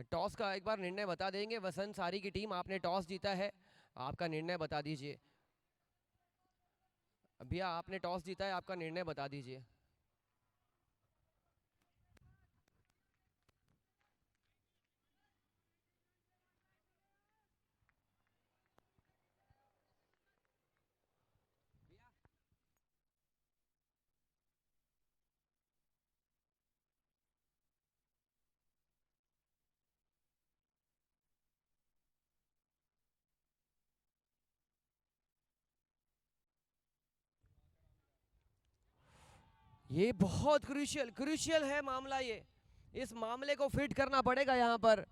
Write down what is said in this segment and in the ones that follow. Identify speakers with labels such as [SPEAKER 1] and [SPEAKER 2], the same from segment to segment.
[SPEAKER 1] Toss का एक बार निर्णय बता देंगे। वसंत सारी की टीम, आपने टॉस जीता है, आपका निर्णय बता दीजिए। भैया आपने टॉस जीता है, आपका निर्णय बता दीजिए। ये बहुत क्रूशियल क्रूशियल है मामला ये। इस मामले को फिट करना पड़ेगा यहाँ पर।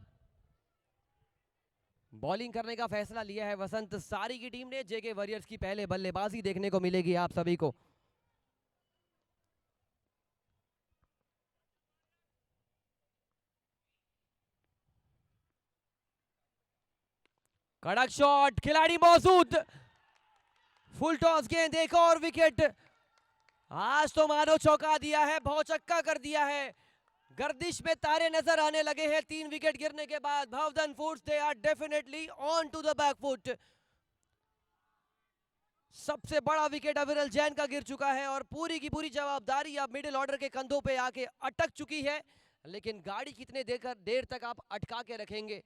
[SPEAKER 1] बॉलिंग करने का फैसला लिया है वसंत सारी की टीम ने। जेके वॉरियर्स की पहले बल्लेबाजी देखने को मिलेगी आप सभी को। कड़क शॉट, खिलाड़ी मौजूद, फुल टॉस गेंद, एक और विकेट। आज तो मानो चौंका दिया है, भौचक्का कर दिया है। गर्दिश में तारे नजर आने लगे हैं 3 विकेट गिरने के बाद। Bhavdhan foods they are definitely on to the back foot. सबसे बड़ा विकेट अविरल जैन का गिर चुका है और पूरी की पूरी जवाबदारी अब मिडिल ऑर्डर के कंधों पे आके अटक चुकी है। लेकिन गाड़ी कितने देर तक आप अटका के रखेंगे?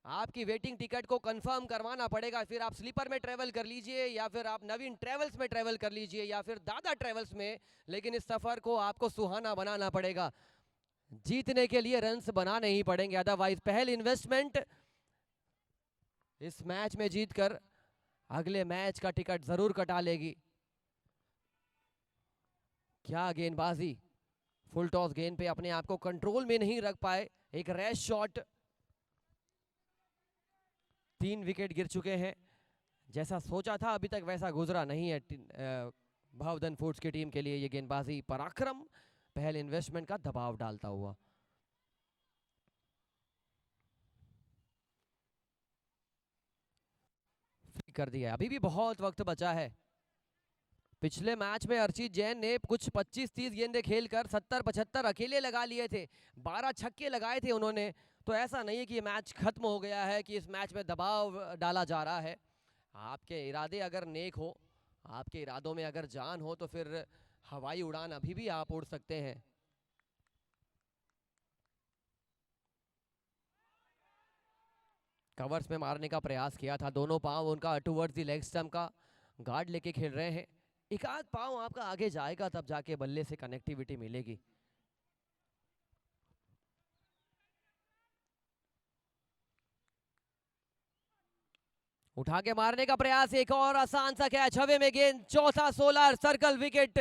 [SPEAKER 1] आपकी वेटिंग टिकट को कंफर्म करवाना पड़ेगा। फिर आप स्लीपर में ट्रेवल कर लीजिए, या फिर आप नवीन ट्रेवल्स में ट्रेवल कर लीजिए, या फिर दादा ट्रेवल्स में। लेकिन इस सफर को आपको सुहाना बनाना पड़ेगा। जीतने के लिए रन्स बनाने ही पड़ेंगे, अदरवाइज पहल इन्वेस्टमेंट इस मैच में जीतकर अगले मैच का टिकट जरूर कटा लेगी। क्या गेंदबाजी, फुल टॉस गेंद पे अपने आप को कंट्रोल में नहीं रख पाए, एक रैश शॉट। 3 विकेट गिर चुके हैं। जैसा सोचा था अभी तक वैसा गुजरा नहीं है भावधन फूड्स की टीम के लिए ये गेंदबाजी। पराक्रम पहल इन्वेस्टमेंट का दबाव डालता हुआ। कर दिया, अभी भी बहुत वक्त बचा है। पिछले मैच में अर्चित जैन ने कुछ 25-30 गेंदें खेलकर 70-75 अकेले लगा लिए थे। 12 छक्के लगाए थे उन्होंने। तो ऐसा नहीं है कि ये मैच खत्म हो गया है, कि इस मैच में दबाव डाला जा रहा है। आपके इरादे अगर नेक हो, आपके इरादों में अगर जान हो, तो फिर हवाई उड़ान अभी भी आप उड़ सकते हैं। कवर्स में मारने का प्रयास किया था, दोनों पांव उनका टुवर्ड्स द लेग स्टंप का गार्ड लेके खेल रहे हैं। एक आध पांव आपका आगे जाएगा तब जाके बल्ले से कनेक्टिविटी मिलेगी। उठा के मारने का प्रयास, एक और आसान सा कैच, हवे में गेंद, चौथा सोलर सर्कल विकेट।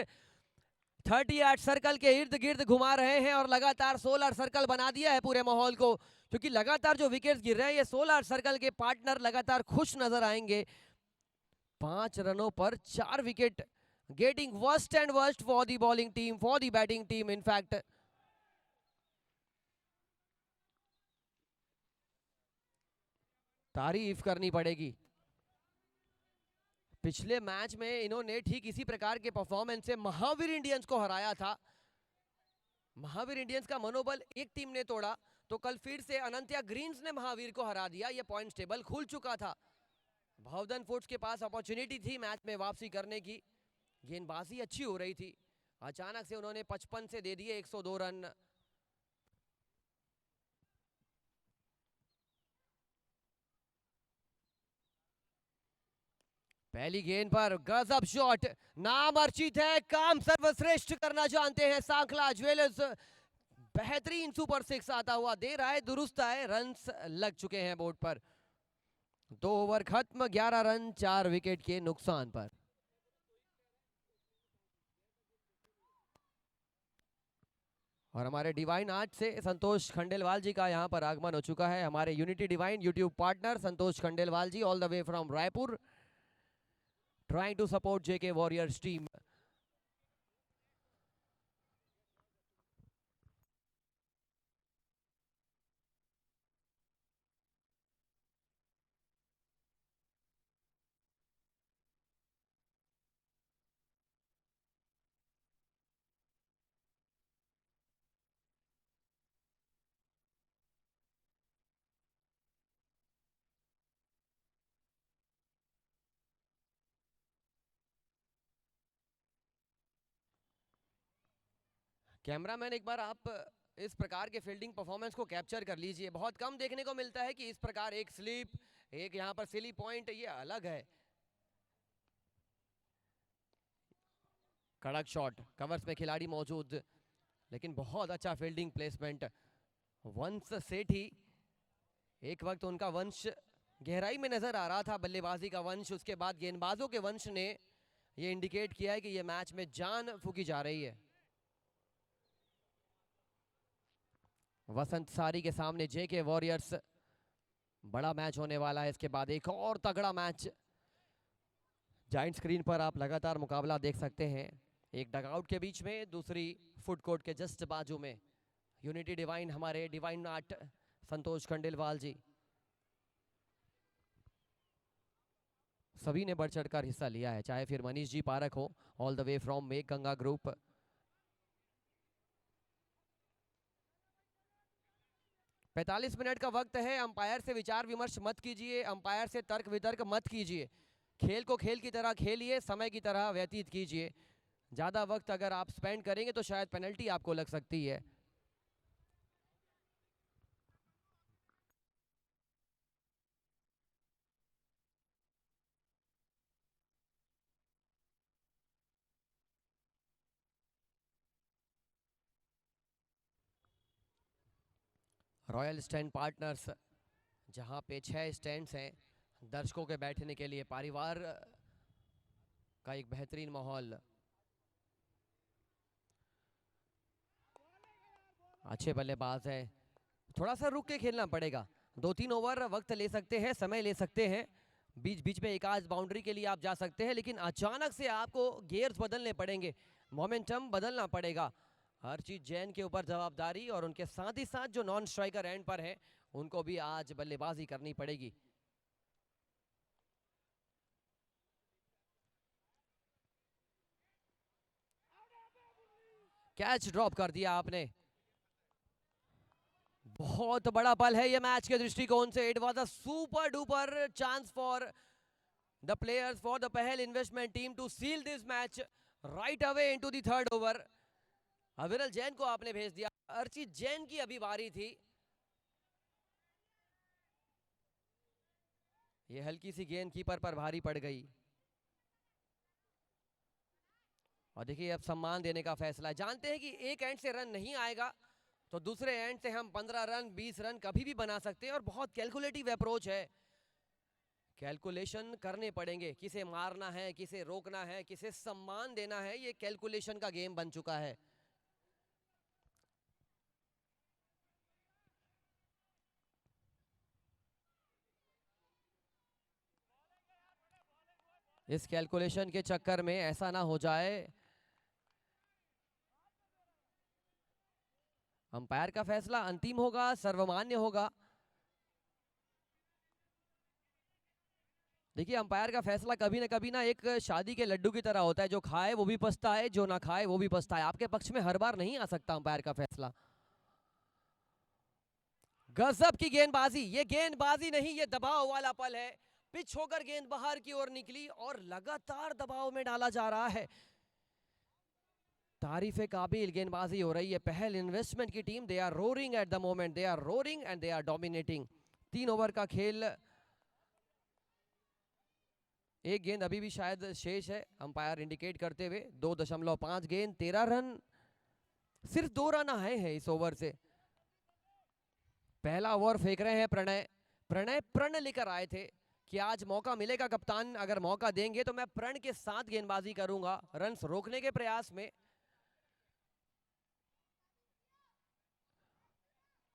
[SPEAKER 1] 38 सर्कल के इर्द गिर्द घुमा रहे हैं और लगातार सोलर सर्कल बना दिया है पूरे माहौल को। क्योंकि लगातार जो विकेट्स गिर रहे हैं, ये सोलर सर्कल के पार्टनर लगातार खुश नजर आएंगे। 5 रनों पर 4 wicket, getting worst and worst for the bowling team, for the batting team in fact. तारीफ करनी पड़ेगी। पिछले मैच में इन्होंने ठीक इसी प्रकार के परफॉर्मेंस से महावीर इंडियंस को हराया था। महावीर इंडियंस का मनोबल एक टीम ने तोड़ा, तो कल फिर से अनंत्या ग्रीन्स ने महावीर को हरा दिया। ये पॉइंट्स टेबल खुल चुका था। भावधन फूड्स के पास अपॉर्चुनिटी थी मैच में वापसी करने की। गेंदबाजी अच्छी हो रही थी, अचानक से उन्होंने 55 से दे दिए 102 रन। पहली गेंद पर गजब शॉट, नाम अर्चित है, काम सर्वश्रेष्ठ करना जानते हैं सांखला ज्वेलर्स। बेहतरीन सुपर 6 आता हुआ दे रहा है, दुरुस्त है, रन्स लग चुके हैं बोर्ड पर। 2 ओवर खत्म, 11 रन 4 विकेट के नुकसान पर। और हमारे डिवाइन आर्ट से संतोष खंडेलवाल जी का यहाँ पर आगमन हो चुका है। हमारे unity divine YouTube partner Santosh Khandelwal ji, all the way from Raipur, trying to support JK warriors team. Cameraman एक बार आप इस प्रकार के फील्डिंग परफॉर्मेंस को कैप्चर कर लीजिए। बहुत कम देखने को मिलता है कि इस प्रकार एक स्लिप, एक यहाँ पर सिली पॉइंट, ये अलग है। कड़क शॉट, कवर्स में खिलाड़ी मौजूद, लेकिन बहुत अच्छा फील्डिंग प्लेसमेंट। वंश सेठी, एक वक्त उनका वंश गहराई में नजर आ रहा था, बल्लेबाजी का वंश। उसके बाद गेंदबाजों के वंश ने ये इंडिकेट किया है कि ये मैच में जान फूकी जा रही है। वसंत सारी के सामने जेके वॉरियर्स, बड़ा मैच होने वाला है। इसके बाद एक और तगड़ा मैच। जाइंट स्क्रीन पर आप लगातार मुकाबला देख सकते हैं, एक डगआउट के बीच में, दूसरी फुट कोर्ट के जस्ट बाजू में। यूनिटी डिवाइन, हमारे डिवाइन आर्ट संतोष खंडेलवाल जी, सभी ने बढ़ चढ़कर हिस्सा लिया है, चाहे फिर मनीष जी पारक हो, all the way from make Ganga group. पैंतालीस मिनट का वक्त है। अंपायर से विचार विमर्श मत कीजिए, अंपायर से तर्क वितर्क मत कीजिए। खेल को खेल की तरह खेलिए, समय की तरह व्यतीत कीजिए। ज्यादा वक्त अगर आप स्पेंड करेंगे तो शायद पेनल्टी आपको लग सकती है। रॉयल स्टैंड पार्टनर्स, जहां पे 6 स्टैंड्स हैं दर्शकों के बैठने के लिए, परिवार का एक बेहतरीन माहौल। अच्छे बल्लेबाज है, थोड़ा सा रुक के खेलना पड़ेगा। 2-3 ओवर वक्त ले सकते हैं, समय ले सकते हैं, बीच बीच में एक आध बाउंड्री के लिए आप जा सकते हैं, लेकिन अचानक से आपको गियर्स बदलने पड़ेंगे, मोमेंटम बदलना पड़ेगा। हरजीत जैन के ऊपर जवाबदारी, और उनके साथ ही साथ जो नॉन स्ट्राइकर एंड पर हैं उनको भी आज बल्लेबाजी करनी पड़ेगी। कैच ड्रॉप कर दिया आपने। बहुत बड़ा पल है ये मैच के दृष्टिकोण से। It was a super duper chance for the players, for the Pahal investment team to seal this match right away into the third over. Aviral Jain को आपने भेज दिया, अर्चित जैन की अभी बारी थी। ये हल्की सी गेंद कीपर पर भारी पड़ गई, और देखिए अब सम्मान देने का फैसला है। जानते हैं कि एक एंड से रन नहीं आएगा तो दूसरे एंड से हम 15 रन 20 रन कभी भी बना सकते हैं, और बहुत कैलकुलेटिव अप्रोच है। कैलकुलेशन करने पड़ेंगे, किसे मारना है, किसे रोकना है, किसे सम्मान देना है, ये कैलकुलेशन का गेम बन चुका है। इस कैलकुलेशन के चक्कर में ऐसा ना हो जाए, अंपायर का फैसला अंतिम होगा, सर्वमान्य होगा। देखिए अंपायर का फैसला कभी ना एक शादी के लड्डू की तरह होता है, जो खाए वो भी पछताए, जो ना खाए वो भी पछताए। आपके पक्ष में हर बार नहीं आ सकता अंपायर का फैसला। गजब की गेंदबाजी, ये गेंदबाजी नहीं, ये दबाव वाला पल है। पिच होकर गेंद बाहर की ओर निकली और लगातार दबाव में डाला जा रहा है। तारीफे काबिल गेंदबाजी हो रही है पहल इन्वेस्टमेंट की टीम। They are roaring at the moment, they are roaring and they are dominating. 3 over का खेल, एक गेंद अभी भी शायद शेष है, अंपायर इंडिकेट करते हुए। 2.5 गेंद 13 रन, सिर्फ 2 रन आए हैं इस ओवर से। पहला ओवर फेंक रहे हैं प्रणय प्रण लेकर आए थे कि आज मौका मिलेगा कप्तान, अगर मौका देंगे तो मैं प्रण के साथ गेंदबाजी करूंगा, रन्स रोकने के प्रयास में।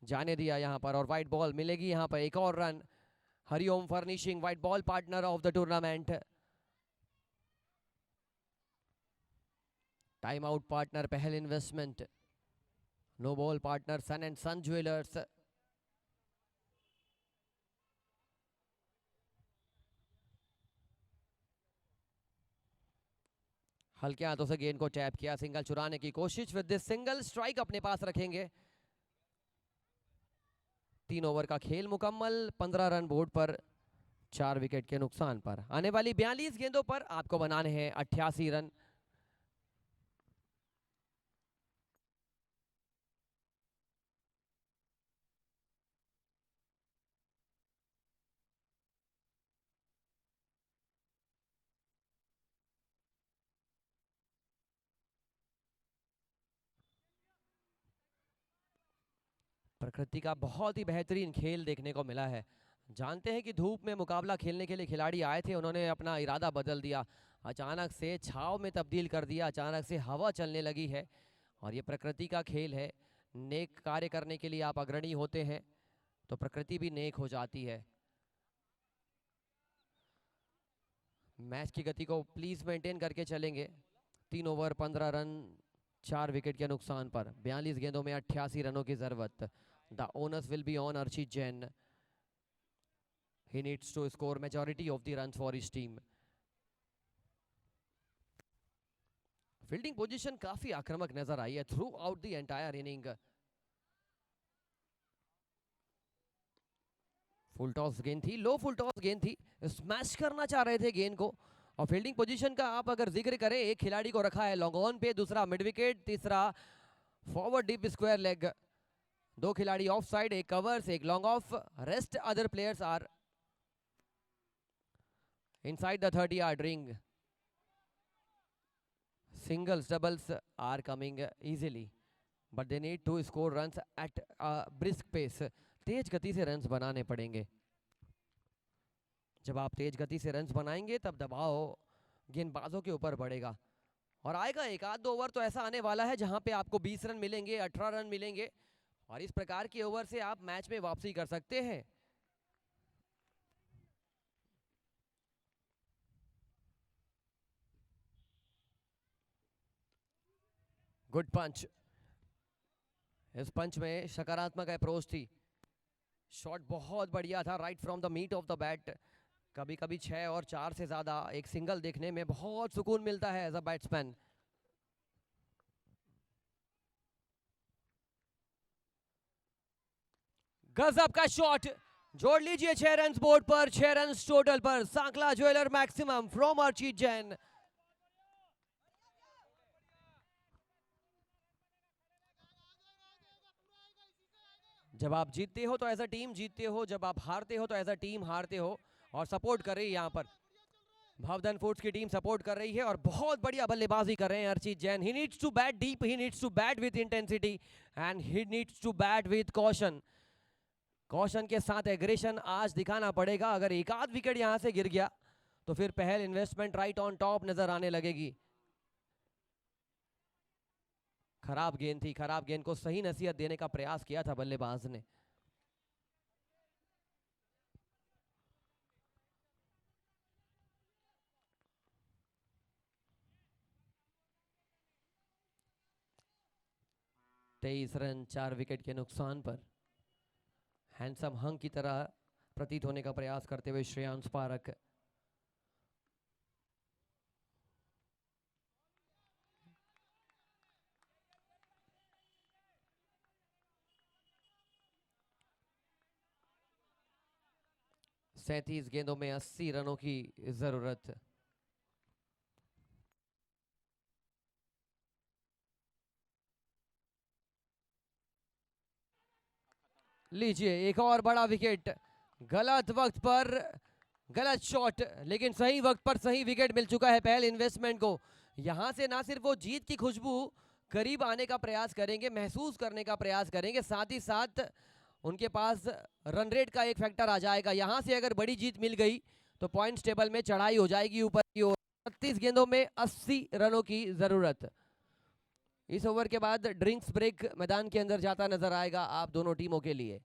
[SPEAKER 1] जाने दिया यहां पर, और व्हाइट बॉल मिलेगी यहां पर, एक और run. Hariom furnishing white ball partner of the tournament, time out partner Pahal investment, no ball partner son and son jewellers. हल्के हाथों से गेंद को टैप किया, सिंगल चुराने की कोशिश। विद दिस सिंगल स्ट्राइक अपने पास रखेंगे। 3 ओवर का खेल मुकम्मल, 15 रन बोर्ड पर, 4 विकेट के नुकसान पर। आने वाली 42 गेंदों पर आपको बनाने हैं 88 रन। प्रकृति का बहुत ही बेहतरीन खेल देखने को मिला है। जानते हैं कि धूप में मुकाबला खेलने के लिए खिलाड़ी आए थे, उन्होंने अपना इरादा बदल दिया, अचानक से छाव में तब्दील कर दिया, अचानक से हवा चलने लगी है। और ये प्रकृति का खेल है, नेक कार्य करने के लिए आप अग्रणी होते हैं तो प्रकृति भी नेक हो जाती है। मैच की गति को प्लीज मेंटेन करके चलेंगे। 3 ओवर 15 रन 4 विकेट के नुकसान पर 42 गेंदों में 88 रनों की जरूरत। The owners will be on Archit Jain. He needs to score majority of the runs for his team. Fielding position काफी आक्रामक नजर आई है through out the entire inning. Full toss गेंद थी, लो फुल टॉस गेंद थी, स्मैश करना चाह रहे थे गेंद को। और फील्डिंग पोजीशन का आप अगर जिक्र करें, एक खिलाड़ी को रखा है लॉन्ग ऑन पे, दूसरा मिड विकेट, तीसरा फॉरवर्ड डीप स्क्वायर लेग। 2 खिलाड़ी ऑफ साइड, एक कवर्स, एक long off. Rest other players are inside the 30-yard ring. Singles, doubles are coming easily, but they need to score runs at a brisk pace. तेज गति से runs बनाने पड़ेंगे। जब आप तेज गति से रन्स बनाएंगे तब दबाव गेंदबाजों के ऊपर बढ़ेगा। और आएगा एक आध 2 ओवर तो ऐसा आने वाला है जहां पे आपको 20 रन मिलेंगे, 18 रन मिलेंगे, और इस प्रकार के ओवर से आप मैच में वापसी कर सकते हैं। गुड पंच। इस पंच में सकारात्मक अप्रोच थी, शॉट बहुत बढ़िया था, right from the meat of the bat. कभी कभी 6 और 4 से ज्यादा एक सिंगल देखने में बहुत सुकून मिलता है एज अ बैट्समैन। गजब का शॉट, जोड़ लीजिए 6 रन बोर्ड पर, 6 रन टोटल पर। सांकला jeweller maximum from Archit Jain. जब आप जीतते हो तो एज अ टीम जीतते हो, जब आप हारते हो तो एज अ टीम हारते हो। और सपोर्ट कर रही है यहाँ पर भावधन फूड्स की टीम, सपोर्ट कर रही है और बहुत बढ़िया बल्लेबाजी कर रहे हैं Archit Jain. He needs to bat deep, he needs to bat with intensity and he needs to bat with caution. Caution के साथ एग्रेशन आज दिखाना पड़ेगा। अगर एक आध विकेट यहां से गिर गया तो फिर पहल इन्वेस्टमेंट राइट ऑन टॉप नजर आने लगेगी। खराब गेंद थी, खराब गेंद को सही नसीहत देने का प्रयास किया था बल्लेबाज ने। तेईस रन 4 विकेट के नुकसान पर हैंडसम हंग की तरह प्रतीत होने का प्रयास करते हुए श्रेयांश पारक। सैंतीस गेंदों में 80 रनों की जरूरत। लीजिए एक और बड़ा विकेट, गलत वक्त पर गलत शॉट, लेकिन सही वक्त पर सही विकेट मिल चुका है पहल इन्वेस्टमेंट को। यहां से ना सिर्फ वो जीत की खुशबू करीब आने का प्रयास करेंगे, महसूस करने का प्रयास करेंगे, साथ ही साथ उनके पास रन रेट का एक फैक्टर आ जाएगा। यहां से अगर बड़ी जीत मिल गई तो पॉइंट्स टेबल में चढ़ाई हो जाएगी ऊपर की ओर। 36 गेंदों में 80 रनों की जरूरत। इस ओवर के बाद ड्रिंक्स ब्रेक मैदान के अंदर जाता नजर आएगा आप दोनों टीमों के लिए।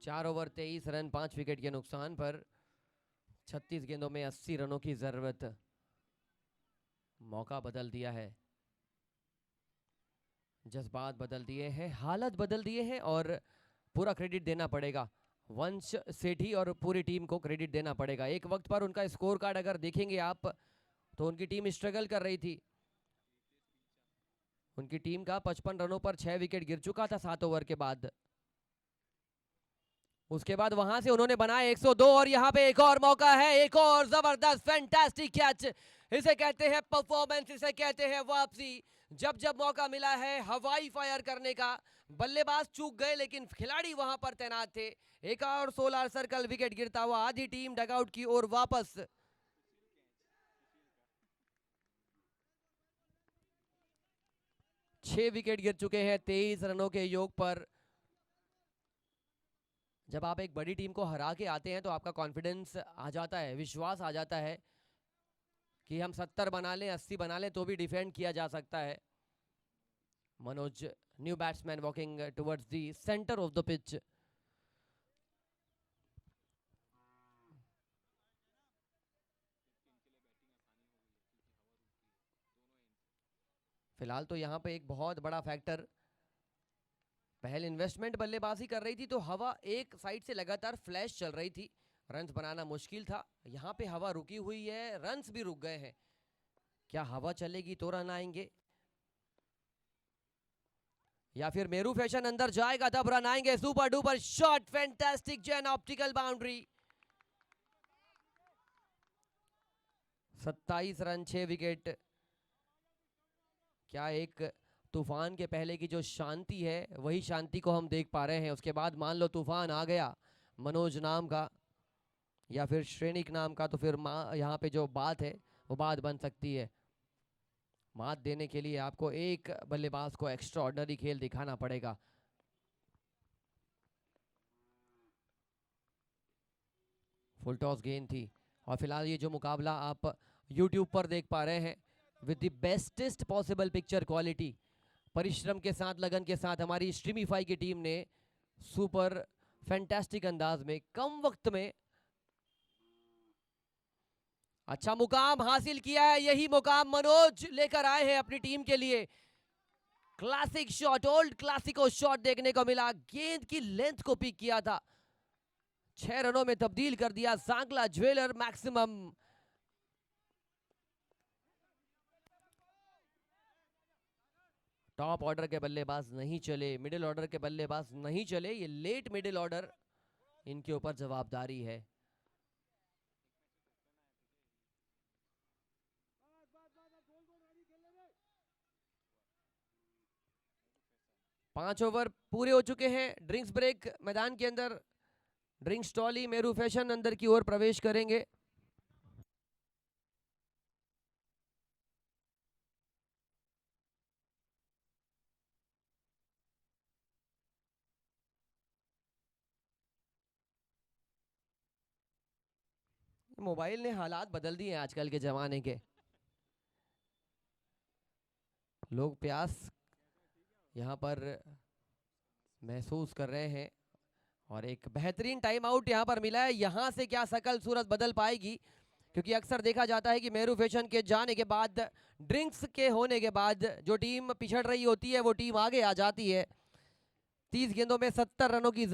[SPEAKER 1] चार ओवर 23 रन 5 विकेट के नुकसान पर 36 गेंदों में 80 रनों की जरूरत। मौका बदल दिया है। जज्बात बदल दिए हैं, हालत बदल दिए हैं और पूरा क्रेडिट देना पड़ेगा वंश सेठी और पूरी टीम को क्रेडिट देना पड़ेगा। एक वक्त पर उनका स्कोर कार्ड अगर देखेंगे आप तो उनकी टीम स्ट्रगल कर रही थी। उनकी टीम का 55 रनों पर 6 विकेट गिर चुका था 7 ओवर के बाद। उसके बाद वहां से उन्होंने बनाया 102 और यहाँ पे एक और मौका है, एक और जबरदस्त फैंटास्टिक कैच। इसे कहते हैं परफॉर्मेंस, इसे कहते हैं वापसी। जब जब मौका मिला है हवाई फायर करने का, बल्लेबाज चूक गए लेकिन खिलाड़ी वहां पर तैनात थे। एक और सोलर सर्कल विकेट गिरता हुआ आधी टीम डगआउट की ओर वापस। 6 विकेट गिर चुके हैं 23 रनों के योग पर। जब आप एक बड़ी टीम को हरा के आते हैं तो आपका कॉन्फिडेंस आ जाता है, विश्वास आ जाता है कि हम 70 बना लें 80 बना लें तो भी डिफेंड किया जा सकता है। Manoj, new batsman walking towards the centre of the pitch. फिलहाल तो यहाँ पे एक बहुत बड़ा फैक्टर, पहले इन्वेस्टमेंट बल्लेबाजी कर रही थी तो हवा एक साइड से लगातार फ्लैश चल रही थी, रन्स बनाना मुश्किल था। यहाँ पे हवा रुकी हुई है, रन्स भी रुक गए हैं। क्या हवा चलेगी तो रन आएंगे या फिर मेरू फैशन अंदर जाएगा तब रन आएंगे? Super duper shot, fantastic Jain optical boundary. 27 run 6 wicket. क्या एक तूफान के पहले की जो शांति है वही शांति को हम देख पा रहे हैं। उसके बाद मान लो तूफान आ गया मनोज नाम का या फिर श्रेणिक नाम का, तो फिर यहाँ पे जो बात है वो बात बन सकती है। मात देने के लिए आपको एक बल्लेबाज को एक्स्ट्रा ऑर्डिनरी खेल दिखाना पड़ेगा। फुल टॉस गेंद थी और फिलहाल ये जो मुकाबला आप YouTube पर देख पा रहे हैं with the bestest possible picture quality, परिश्रम के साथ लगन के साथ हमारी स्ट्रीमीफाई की टीम ने सुपर फैंटास्टिक अंदाज में कम वक्त में अच्छा मुकाम हासिल किया है। यही मुकाम मनोज लेकर आए हैं अपनी टीम के लिए। Classic shot, old Clasico shot देखने को मिला, गेंद की लेंथ को पिक किया था, 6 रनों में तब्दील कर दिया Sangla jeweller maximum. Top order के बल्लेबाज नहीं चले, मिडिल ऑर्डर के बल्लेबाज नहीं चले, ये लेट मिडिल ऑर्डर इनके ऊपर जवाबदारी है। 5 ओवर पूरे हो चुके हैं। ड्रिंक्स ब्रेक मैदान के अंदर, ड्रिंक्स टॉली मेरू फैशन अंदर की ओर प्रवेश करेंगे। मोबाइल ने हालात बदल दिए हैं आजकल के जमाने के। लोग प्यास यहाँ पर महसूस कर रहे हैं और एक बेहतरीन टाइम आउट यहाँ पर मिला है। यहाँ से क्या शकल सूरत बदल पाएगी, क्योंकि अक्सर देखा जाता है कि मेरू फैशन के जाने के बाद, ड्रिंक्स के होने के बाद जो टीम पिछड़ रही होती है वो टीम आगे आ जाती है। 30 गेंदों में 70 रनों की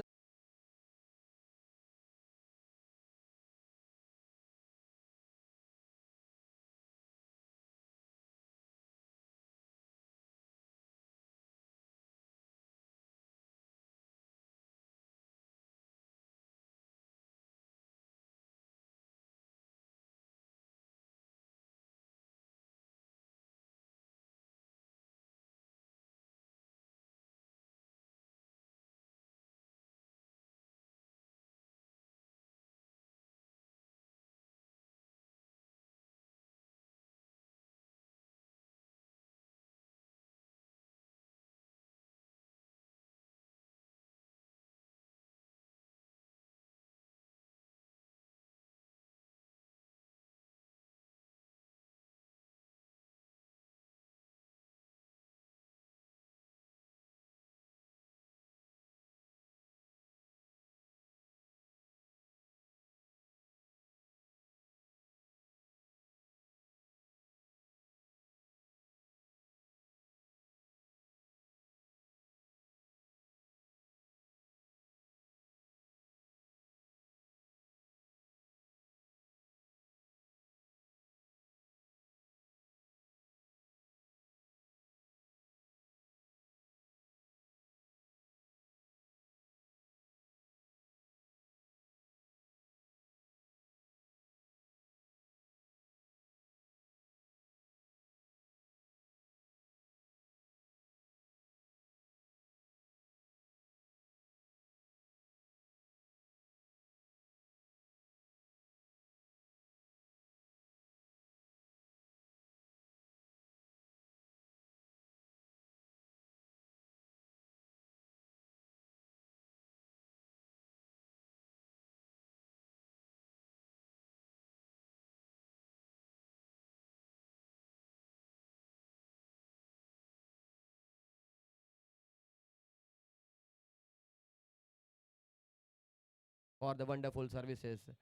[SPEAKER 1] फॉर द वंडरफुल सर्विसेज।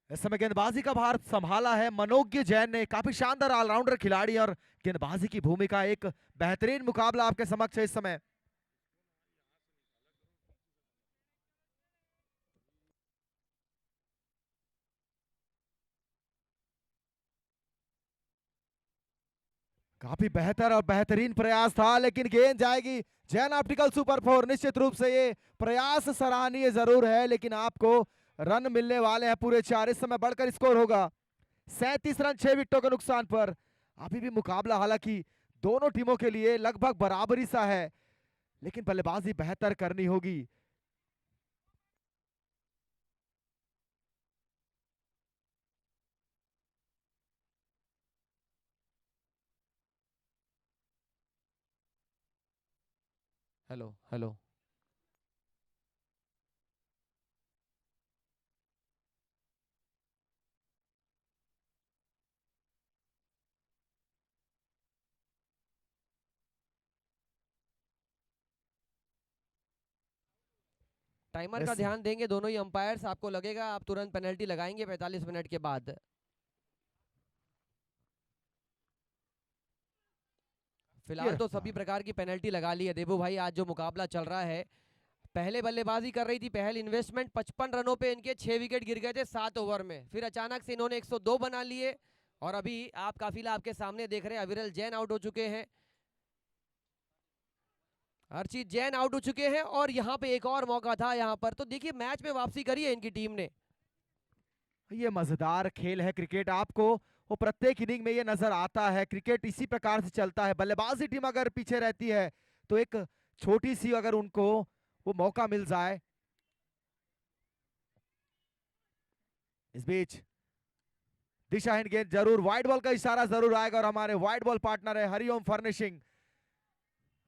[SPEAKER 2] इस समय गेंदबाजी का भार संभाला है मनोज्ञ जैन ने, काफी शानदार ऑलराउंडर खिलाड़ी और गेंदबाजी की भूमिका, एक बेहतरीन मुकाबला आपके समक्ष है इस समय। काफी बेहतर और बेहतरीन प्रयास था, लेकिन गेंद जाएगी जैन ऑप्टिकल सुपर 4। निश्चित रूप से ये प्रयास सराहनीय जरूर है, लेकिन आपको रन मिलने वाले हैं पूरे 4। इस समय बढ़कर स्कोर होगा 37 रन 6 विकेटों के नुकसान पर। अभी भी मुकाबला हालांकि दोनों टीमों के लिए लगभग बराबरी सा है, लेकिन बल्लेबाजी बेहतर करनी होगी।
[SPEAKER 1] Hello hello. टाइमर का ध्यान देंगे दोनों ही अंपायर्स, आपको लगेगा आप तुरंत पेनल्टी लगाएंगे 45 मिनट के बाद। फिलहाल तो सभी प्रकार की पेनल्टी लगा ली है देबू भाई। आज जो मुकाबला चल रहा है, पहले बल्लेबाजी कर रही थी पहल इन्वेस्टमेंट, 55 रनों पे इनके 6 विकेट गिर गए थे 7 ओवर में। फिर अचानक से इन्होंने 102 बना लिए और अभी आप काफिला आपके सामने देख रहे हैं, अविरल जैन आउट हो चुके हैं, अर्चित जैन आउट हो चुके हैं और यहाँ पे एक और मौका था यहाँ पर। तो देखिए मैच में वापसी करी है इनकी टीम ने।
[SPEAKER 2] ये मजेदार खेल है क्रिकेट, आपको वो प्रत्येक इनिंग में ये नजर आता है। क्रिकेट इसी प्रकार से चलता है, बल्लेबाजी टीम अगर पीछे रहती है तो एक छोटी सी अगर उनको वो मौका मिल जाए। इस बीच दिशाहीन गेंद जरूर, वाइड बॉल का इशारा जरूर आएगा और हमारे वाइड बॉल पार्टनर है हरिओम फर्निशिंग।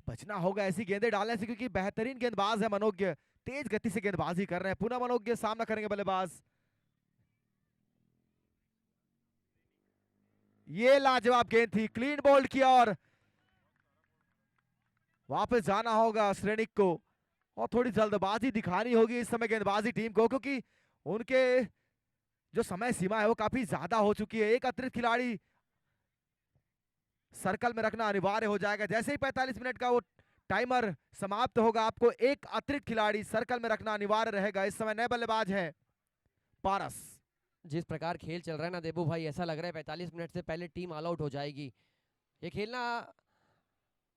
[SPEAKER 2] बचना होगा ऐसी गेंदें डालने से, क्योंकि बेहतरीन गेंदबाज है मनोज्ञ, तेज गति से गेंदबाजी कर रहे हैं। पुनः मनोज्ञ सामना करेंगे बल्लेबाज। ये लाजवाब गेंद थी, क्लीन बोल्ड किया और वापस जाना होगा श्रेणिक को और थोड़ी जल्दबाजी दिखानी होगी इस समय गेंदबाजी टीम को, क्योंकि उनके जो समय सीमा है वो काफी ज्यादा हो चुकी है। एक अतिरिक्त खिलाड़ी सर्कल में रखना अनिवार्य हो जाएगा। जैसे ही 45 मिनट का वो टाइमर समाप्त होगा, आपको एक अतिरिक्त खिलाड़ी सर्कल में रखना अनिवार्य रहेगा। इस समय नए बल्लेबाज हैं पारस।
[SPEAKER 1] जिस प्रकार खेल चल रहा है ना देबू भाई, ऐसा लग रहा है 45 मिनट से पहले टीम ऑल आउट हो जाएगी। ये खेलना,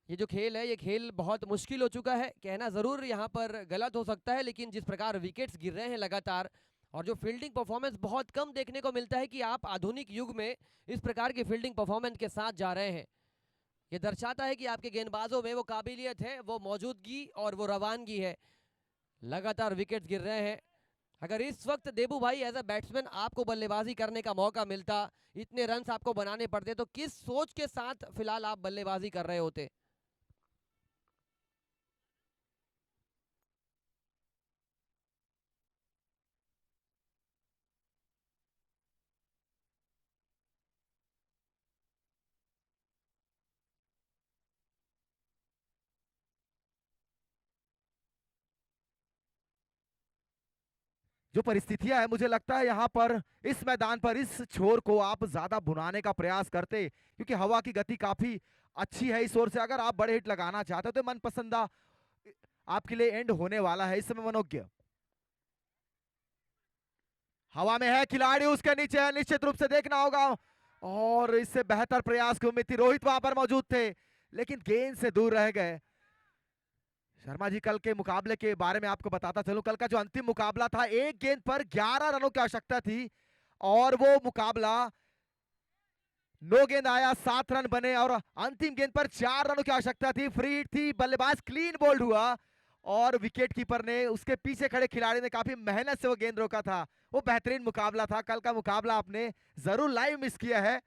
[SPEAKER 1] ये जो खेल है ये खेल बहुत मुश्किल हो चुका है। कहना जरूर यहाँ पर गलत हो सकता है, लेकिन जिस प्रकार विकेट्स गिर रहे हैं लगातार और जो फील्डिंग परफॉर्मेंस बहुत कम देखने को मिलता है कि आप आधुनिक युग में इस प्रकार की फील्डिंग परफॉर्मेंस के साथ जा रहे हैं, ये दर्शाता है कि आपके गेंदबाजों में वो काबिलियत है, वो मौजूदगी और वो रवानगी है। लगातार विकेट्स गिर रहे हैं। अगर इस वक्त देबू भाई एज अ बैट्समैन आपको बल्लेबाजी करने का मौका मिलता, इतने रन्स आपको बनाने पड़ते, तो किस सोच के साथ फिलहाल आप बल्लेबाजी कर रहे होते?
[SPEAKER 2] जो परिस्थितियां है, मुझे लगता है यहाँ पर इस मैदान पर इस छोर को आप ज्यादा भुनाने का प्रयास करते, क्योंकि हवा की गति काफी अच्छी है इस ओर से। अगर आप बड़े हिट लगाना चाहते हो तो मनपसंदा आपके लिए एंड होने वाला है इस समय। मनोज्ञ हवा में है, खिलाड़ी उसके नीचे है, निश्चित रूप से देखना होगा और इससे बेहतर प्रयास की उम्मीद थी। रोहित वहां पर मौजूद थे लेकिन गेंद से दूर रह गए। शर्मा जी, कल के मुकाबले के बारे में आपको बताता चलूं, कल का जो अंतिम मुकाबला था, एक गेंद पर 11 रनों की आवश्यकता थी और वो मुकाबला नो गेंद आया, 7 रन बने और अंतिम गेंद पर 4 रनों की आवश्यकता थी। फ्री हिट थी, बल्लेबाज क्लीन बोल्ड हुआ और विकेट कीपर ने उसके पीछे खड़े खिलाड़ी ने काफी मेहनत से वो गेंद रोका था। वो बेहतरीन मुकाबला था। कल का मुकाबला आपने जरूर लाइव मिस किया है।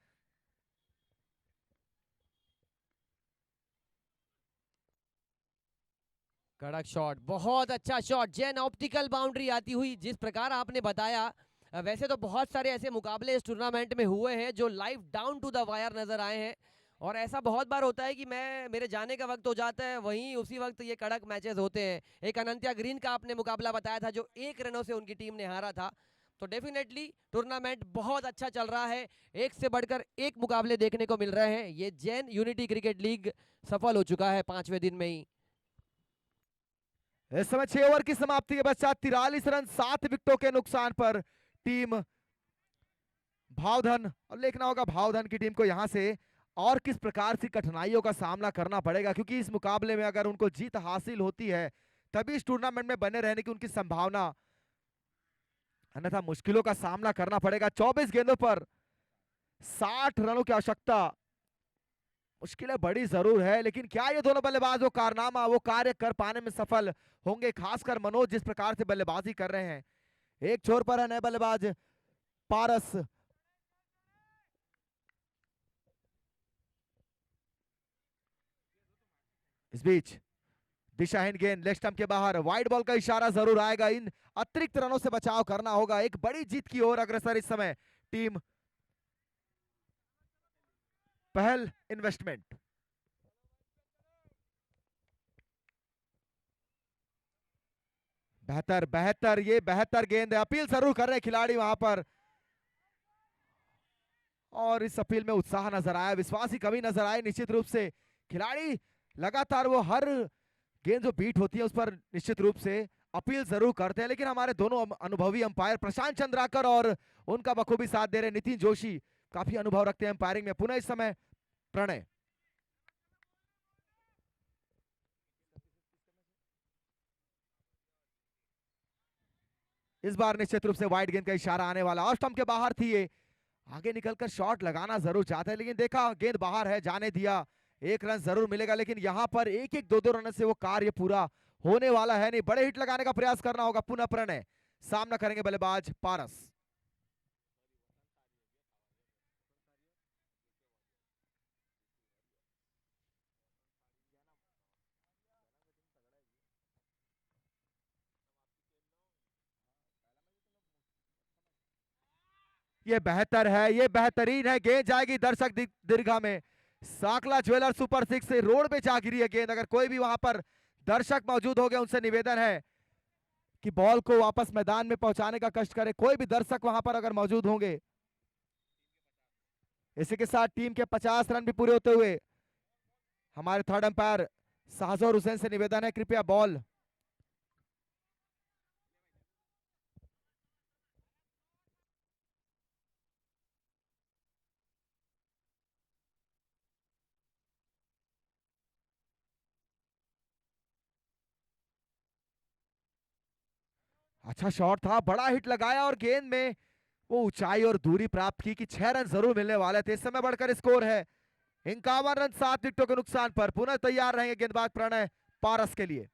[SPEAKER 1] कड़क शॉट, बहुत अच्छा शॉट, जैन ऑप्टिकल बाउंड्री आती हुई जिस प्रकार आपने बताया। वैसे तो बहुत सारे ऐसे मुकाबले इस टूर्नामेंट में हुए हैं जो live down to the wire नजर आए हैं, और ऐसा बहुत बार होता है कि मेरे जाने का वक्त हो जाता है, वहीं उसी वक्त ये कड़क मैचेस होते हैं। एक अनंत्या ग्रीन का आपने मुकाबला बताया था जो 1 रनों से उनकी टीम ने हारा था। तो डेफिनेटली टूर्नामेंट बहुत अच्छा चल रहा है, एक से बढ़कर एक मुकाबले देखने को मिल रहे हैं। ये जैन यूनिटी क्रिकेट लीग सफल हो चुका है 5वें दिन में ही।
[SPEAKER 2] इस समय 6 ओवर की समाप्ति के पश्चात 43 रन 7 विकेटों के नुकसान पर टीम भावधन, और देखना होगा भावधन की टीम को यहां से और किस प्रकार से कठिनाइयों का सामना करना पड़ेगा, क्योंकि इस मुकाबले में अगर उनको जीत हासिल होती है तभी इस टूर्नामेंट में बने रहने की उनकी संभावना, अन्यथा मुश्किलों का सामना करना पड़ेगा। 24 गेंदों पर 60 रनों की आवश्यकता, मुश्किलें बड़ी जरूर है, लेकिन क्या ये दोनों बल्लेबाज वो कारनामा, वो कार्य कर पाने में सफल होंगे? खासकर मनोज जिस प्रकार से बल्लेबाजी कर रहे हैं। एक छोर पर है नए बल्लेबाज पारस। इस बीच दिशाहीन गेंद लेग स्टंप के बाहर, वाइड बॉल का इशारा जरूर आएगा। इन अतिरिक्त रनों से बचाव करना होगा। एक बड़ी जीत की ओर अग्रसर इस समय टीम पहल इन्वेस्टमेंट। बेहतर बेहतर, ये बेहतर गेंद है। अपील जरूर कर रहे हैं खिलाड़ी वहां पर, और इस अपील में उत्साह नजर आया, विश्वास की कमी नजर आई। निश्चित रूप से खिलाड़ी लगातार वो हर गेंद जो बीट होती है उस पर निश्चित रूप से अपील जरूर करते हैं, लेकिन हमारे दोनों अनुभवी अंपायर प्रशांत चंद्राकर और उनका बखूबी साथ दे रहे नितिन जोशी काफी अनुभव रखते हैं अंपायरिंग में। पुनः इस समय प्रणय, इस बार निश्चित रूप से वाइड गेंद का इशारा आने वाला, और स्टंप के बाहर थी ये। आगे निकलकर शॉट लगाना जरूर चाहते हैं, लेकिन देखा गेंद बाहर है, जाने दिया। 1 रन जरूर मिलेगा, लेकिन यहां पर एक एक दो दो रन से वो कार्य पूरा होने वाला है नहीं। बड़े हिट लगाने का प्रयास करना होगा। पुनः प्रणय, सामना करेंगे बल्लेबाज पारस। ये बेहतर है, ये बेहतरीन है। गेंद जाएगी दर्शक दीर्घा में। साकला ज्वेलर सुपर 6 से रोड पे जा गिरी है गेंद। अगर कोई भी वहां पर दर्शक मौजूद हो गए, उनसे निवेदन है कि बॉल को वापस मैदान में पहुंचाने का कष्ट करे। कोई भी दर्शक वहां पर अगर मौजूद होंगे। इसी के साथ टीम के 50 रन भी पूरे होते हुए हमारे थर्ड अंपायर शाहजोर हुसैन से निवेदन है, कृपया बॉल। अच्छा शॉट था, बड़ा हिट लगाया और गेंद में वो ऊंचाई और दूरी प्राप्त की कि 6 रन जरूर मिलने वाले थे। इस समय बढ़कर स्कोर है 51 रन 7 विकेटों के नुकसान पर। पुनः तैयार रहेंगे गेंदबाज प्रणय पारस के लिए।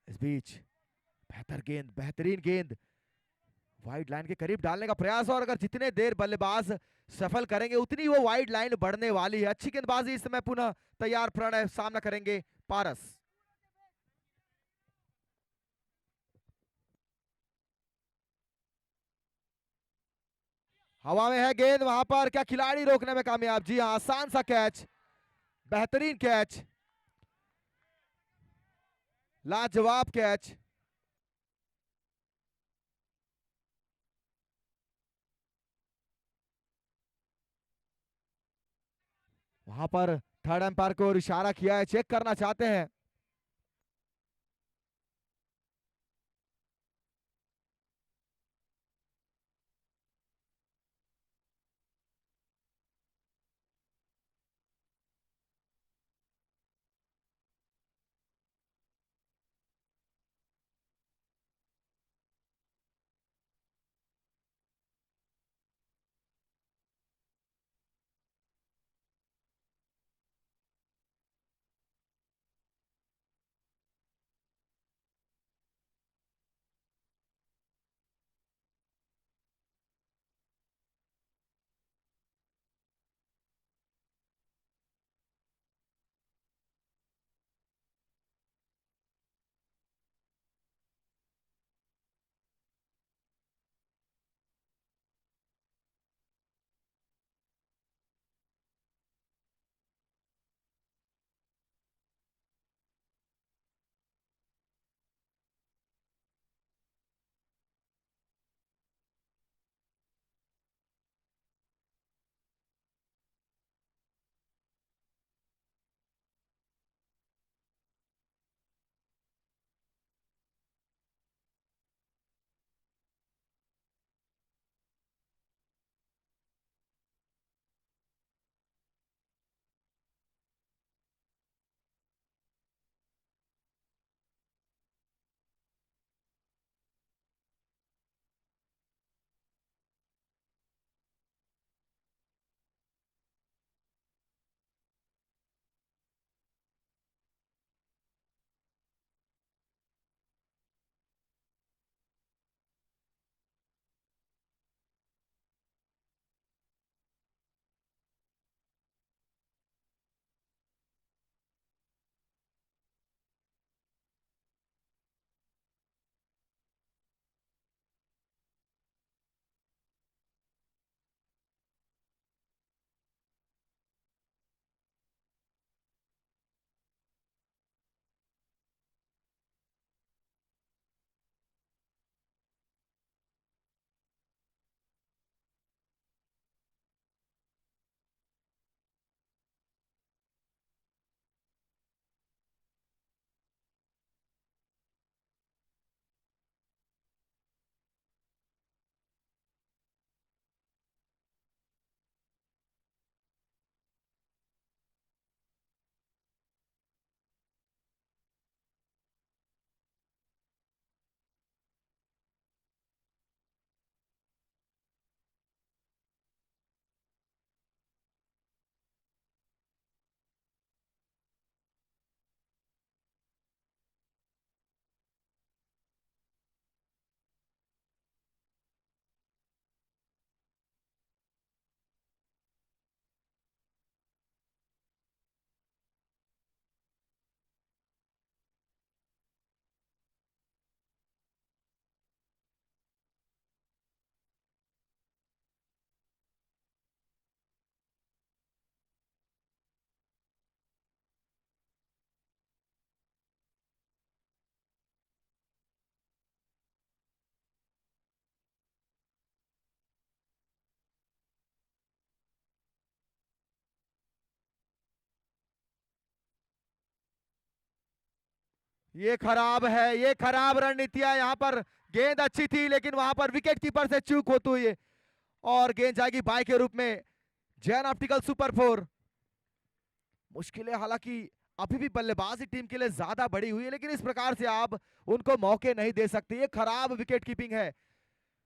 [SPEAKER 2] इस बीच बेहतर गेंद, बेहतरीन गेंद, वाइड लाइन के करीब डालने का प्रयास, और अगर जितने देर बल्लेबाज सफल करेंगे उतनी वो वाइड लाइन बढ़ने वाली है। अच्छी गेंदबाजी इस समय। पुनः तैयार प्रणय, सामना करेंगे पारस। हवा में है गेंद, वहां पर क्या खिलाड़ी रोकने में कामयाब? जी हां, आसान सा कैच, बेहतरीन कैच, लाजवाब कैच। वहां पर थर्ड अंपायर को इशारा किया है, चेक करना चाहते हैं। ये खराब है, ये खराब रणनीतियां। यहाँ पर गेंद अच्छी थी लेकिन वहां पर विकेट कीपर से चूक होती हुई और गेंद जाएगी बाय के रूप में। Jain optical super 4। मुश्किलें हालांकि अभी भी बल्लेबाजी टीम के लिए ज्यादा बड़ी हुई है, लेकिन इस प्रकार से आप उनको मौके नहीं दे सकते। ये खराब विकेट कीपिंग है।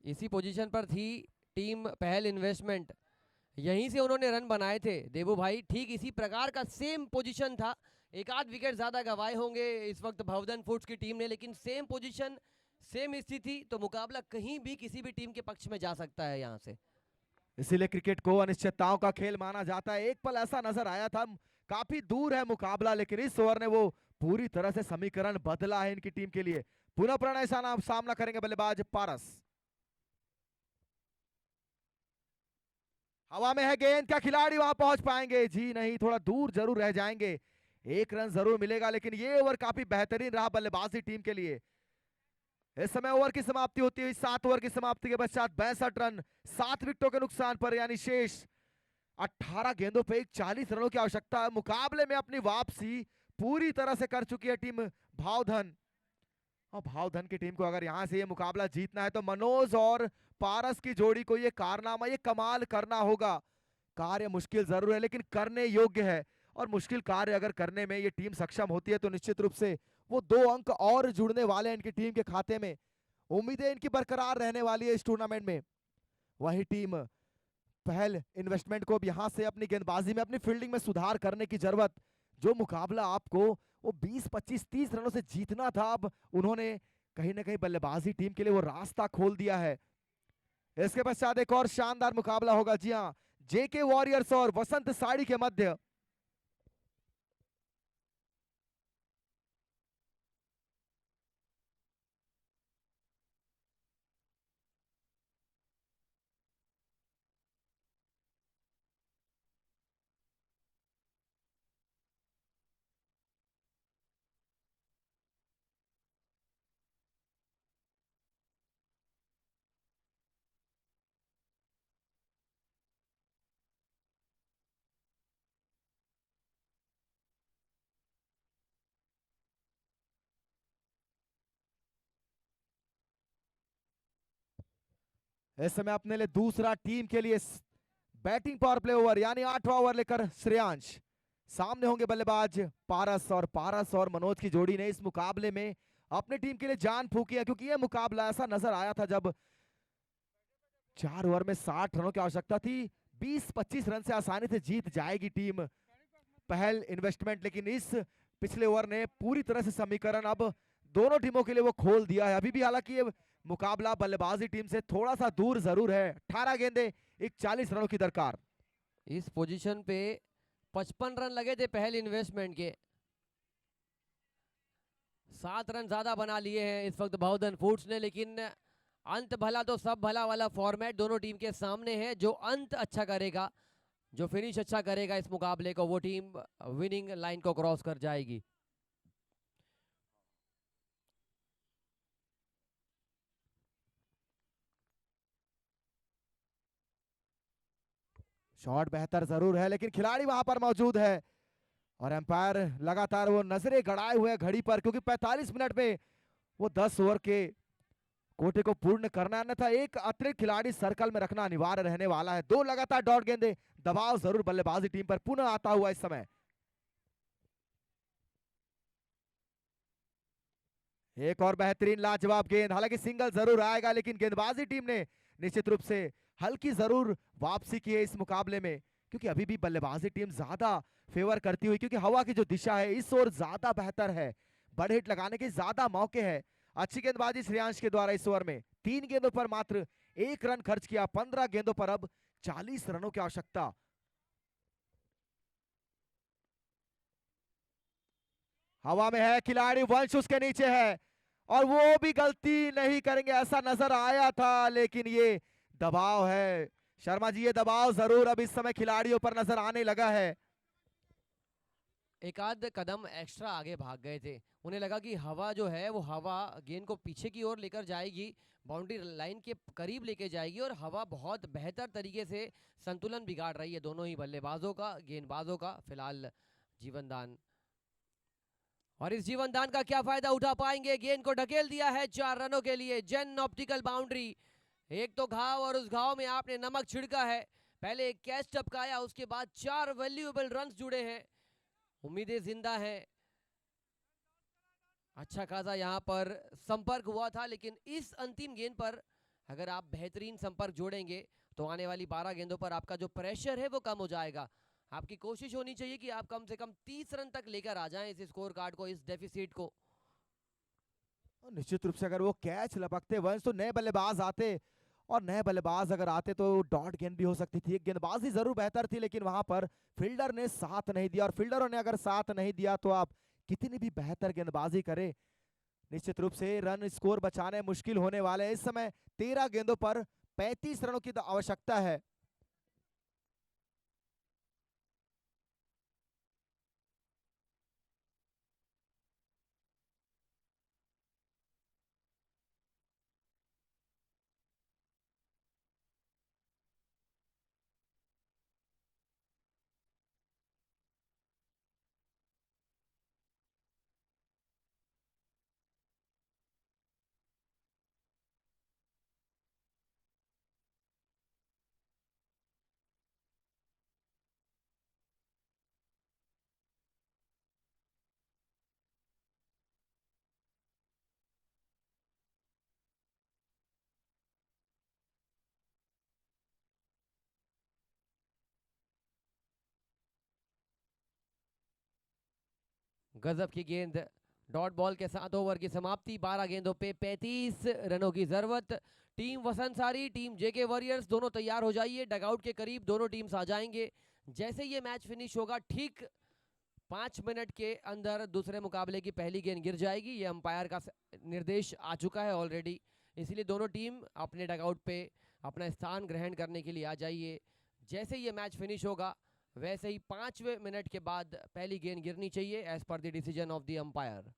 [SPEAKER 1] इसी पोजीशन पर थी टीम पहल इन्वेस्टमेंट, यहीं से उन्होंने रन बनाए थे देवू भाई। ठीक इसी प्रकार का सेम पोजीशन था, एक आध विकेट ज्यादा गंवाए होंगे इस वक्त भवदन फूड्स की टीम ने, लेकिन सेम पोजीशन सेम स्थिति, तो मुकाबला कहीं भी किसी भी टीम के पक्ष में जा सकता है यहां से।
[SPEAKER 2] इसीलिए क्रिकेट को अनिश्चितताओं का खेल माना जाता है। एक पल ऐसा नजर आया था काफी दूर है मुकाबला, लेकिन इस ओवर ने वो पूरी तरह से समीकरण बदला है इनकी टीम के लिए। पुनः प्रणय सामना करेंगे बल्लेबाज पारस। हवा में है गेंद, क्या खिलाड़ी वहां पहुंच पाएंगे? जी नहीं, थोड़ा दूर जरूर रह जाएंगे। एक रन जरूर मिलेगा, लेकिन ये ओवर काफी बेहतरीन रहा बल्लेबाजी टीम के लिए। इस समय ओवर की समाप्ति होती हुई 7 ओवर की समाप्ति के पश्चात 62 रन 7 विकेटों के नुकसान पर, यानी शेष 18 गेंदों पे 40 रनों की आवश्यकता है। मुकाबले में अपनी वापसी पूरी तरह से कर चुकी है टीम भावधन। और भावधन की टीम को अगर यहां से ये मुकाबला जीतना है तो मनोज और पारस की जोड़ी को ये कारनामा, ये कमाल करना होगा। कार्य मुश्किल जरूर है लेकिन करने योग्य है, और मुश्किल कार्य अगर करने में ये टीम सक्षम होती है तो निश्चित रूप से वो 2 अंक और जुड़ने वाले हैं इनकी टीम के खाते में। उम्मीदें इनकी बरकरार रहने वाली है इस टूर्नामेंट में। वही टीम पहल इन्वेस्टमेंट को अब यहां से अपनी गेंदबाजी में, अपनी फील्डिंग में सुधार करने की जरूरत। जो मुकाबला आपको वो 20, 25, 30 रनों से जीतना था, अब उन्होंने कहीं ना कहीं बल्लेबाजी टीम के लिए वो रास्ता खोल दिया है। इसके पश्चात एक और शानदार मुकाबला होगा, जी हाँ, जेके वॉरियर्स और वसंत साड़ी के मध्य। इस समय अपने लिए दूसरा टीम के लिए बैटिंग पावर प्ले ओवर, यानी 8वां ओवर लेकर श्रेयांश। सामने होंगे बल्लेबाज पारस, और पारस और मनोज की जोड़ी ने इस मुकाबले में अपनी टीम के लिए जान फूकी है, क्योंकि यह मुकाबला ऐसा नजर आया था जब 4 ओवर में 60 रनों की आवश्यकता थी। 20-25 रन से आसानी से जीत जाएगी टीम पहल इन्वेस्टमेंट, लेकिन इस पिछले ओवर ने पूरी तरह से समीकरण अब दोनों टीमों के लिए वो खोल दिया है। अभी भी हालांकि ये मुकाबला बल्लेबाजी टीम से थोड़ा सा दूर जरूर है। 18 गेंदे 41 रनों की दरकार।
[SPEAKER 1] इस पोजीशन पे 55 रन लगे थे पहल इन्वेस्टमेंट के, 7 रन ज्यादा बना लिए हैं इस वक्त भावधन फूड्स ने, लेकिन अंत भला तो सब भला वाला फॉर्मेट दोनों टीम के सामने है। जो अंत अच्छा करेगा, जो फिनिश अच्छा करेगा इस मुकाबले को, वो टीम विनिंग लाइन को क्रॉस कर जाएगी।
[SPEAKER 2] शॉट बेहतर जरूर है लेकिन खिलाड़ी वहां पर मौजूद है, और एम्पायर लगातार वो नजरें गड़ाए हुए घड़ी पर, क्योंकि 45 मिनट में वो 10 ओवर के कोटे को पूर्ण करना है, अन्यथा एक अतिरिक्त खिलाड़ी सर्कल में रखना अनिवार्य रहने वाला है। 2 लगातार डॉट गेंदे, दबाव जरूर बल्लेबाजी टीम पर पुनः आता हुआ इस समय। एक और बेहतरीन लाजवाब गेंद, हालांकि सिंगल जरूर आएगा, लेकिन गेंदबाजी टीम ने निश्चित रूप से हल्की जरूर वापसी की है इस मुकाबले में, क्योंकि अभी भी बल्लेबाजी टीम ज्यादा फेवर करती हुई, क्योंकि हवा की जो दिशा है इस ओर ज्यादा बेहतर है, बड़े हिट लगाने के ज्यादा मौके हैं। अच्छी गेंदबाजी श्रेयांश के द्वारा इस ओवर में 3 गेंदों पर मात्र 1 रन खर्च किया। 15 गेंदों पर अब 40 रनों की आवश्यकता। हवा में है खिलाड़ी, वंश उसके नीचे है, और वो भी गलती नहीं करेंगे ऐसा नजर आया था, लेकिन ये दबाव है शर्मा जी, ये दबाव जरूर अब इस समय खिलाड़ियों पर नजर आने लगा है।
[SPEAKER 1] एक आध कदम एक्स्ट्रा आगे भाग गए थे, उन्हें लगा कि हवा जो है वो हवा गेंद को पीछे की ओर लेकर जाएगी, बाउंड्री लाइन के करीब लेके जाएगी, और हवा बहुत बेहतर तरीके से संतुलन बिगाड़ रही है दोनों ही बल्लेबाजों का, गेंदबाजों का फिलहाल जीवनदान। और इस जीवन दान का क्या फायदा उठा पाएंगे? गेंद को ढकेल दिया है 4 रनों के लिए। जेन ऑप्टिकल बाउंड्री। एक तो घाव और उस घाव में आपने नमक छिड़का है। पहले एक कैच टपकाया, उसके बाद 4 वैल्यूएबल रन्स जुड़े हैं। उम्मीदें जिंदा हैं। अच्छा खासा यहाँ पर संपर्क हुआ था, लेकिन इस अंतिम गेंद पर अगर आप बेहतरीन संपर्क जोड़ेंगे तो आने वाली 12 गेंदों पर आपका जो प्रेशर है वो कम हो जाएगा। आपकी कोशिश होनी चाहिए कि आप कम से कम 30 रन तक लेकर आ जाएं इस स्कोर कार्ड को, इस डेफिसिट को।
[SPEAKER 2] निश्चित रूप से अगर वो कैच लपकते वंश तो नए बल्लेबाज आते, और नए बल्लेबाज अगर आते तो डॉट गेंद भी हो सकती थी। एक गेंदबाजी जरूर बेहतर थी, लेकिन वहां पर फील्डर ने साथ नहीं दिया, और फील्डरों ने अगर साथ नहीं दिया तो आप कितनी भी बेहतर गेंदबाजी करें, निश्चित रूप से रन स्कोर बचाने मुश्किल होने वाले हैं। इस समय 13 गेंदों पर 35 रनों की आवश्यकता है।
[SPEAKER 1] गजब की गेंद, डॉट बॉल के साथ ओवर की समाप्ति। 12 गेंदों पे 35 रनों की जरूरत। टीम वसंतसारी, टीम जेके वॉरियर्स, दोनों तैयार हो जाइए। डगआउट के करीब दोनों टीम्स आ जाएंगे। जैसे ये मैच फिनिश होगा, ठीक 5 मिनट के अंदर दूसरे मुकाबले की पहली गेंद गिर जाएगी। ये अंपायर का निर्देश आ चुका है ऑलरेडी, इसलिए दोनों टीम अपने डगआउट पे अपना स्थान ग्रहण करने के लिए आ जाइए। जैसे ये मैच फिनिश होगा वैसे ही 5वें मिनट के बाद पहली गेंद गिरनी चाहिए एज पर the decision of the umpire.